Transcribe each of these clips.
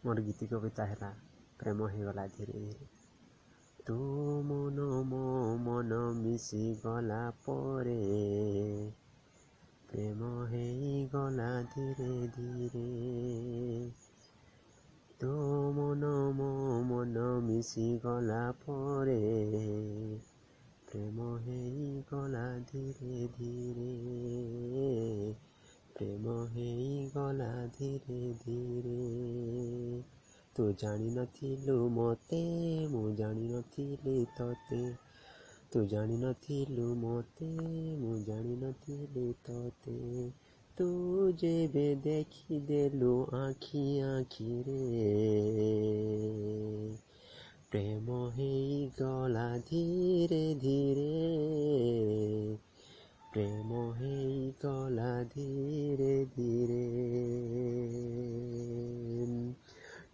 मोर गीति कविता है प्रेम होगला धीरे धीरे तू मन मो मन मिसी गला परे प्रेम होगला धीरे धीरे तू मन मो मन मिसी गला परे प्रेम होगला धीरे धीरे प्रेम होगला धीरे धीरे तू जानी नथिलु मते मु जानी नथिली तते तू जानी नथिलु मते मु जानी नथिली तते तू जेबे देखी देलु आखि आखि रे प्रेम होगला धीरे धीरे प्रेम होगला धीरे धीरे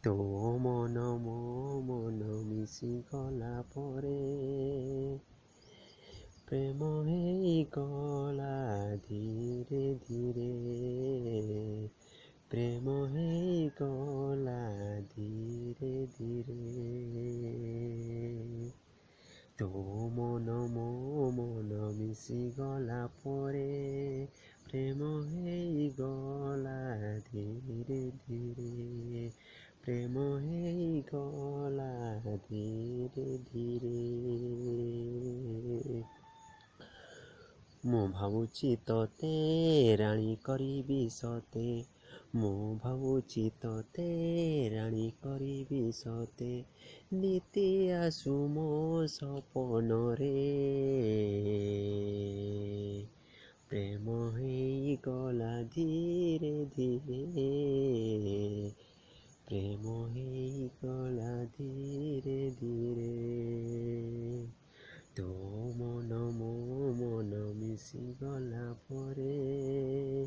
तो मन मो मन मिसी गला परे प्रेम होगला धीरे धीरे प्रेम होगला धीरे धीरे तो मन मो मन मिसी गला परे प्रेम होगला धीरे धीरे प्रेम होगला धीरे धीरे मु भावुची तोते राणी करिबी सते मु भावुची तोते राणी करिबी सते नीति आसु मो सपन रे प्रेम होगला धीरे धीरे प्रेम होगला धीरे धीरे तो मन मो मन मिसी गला परे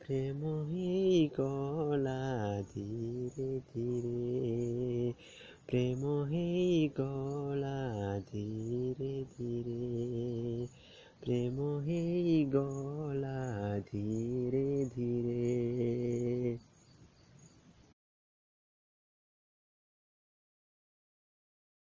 प्रेम होगला धीरे धीरे प्रेम होगला धीरे धीरे प्रेम होगला धीरे धीरे।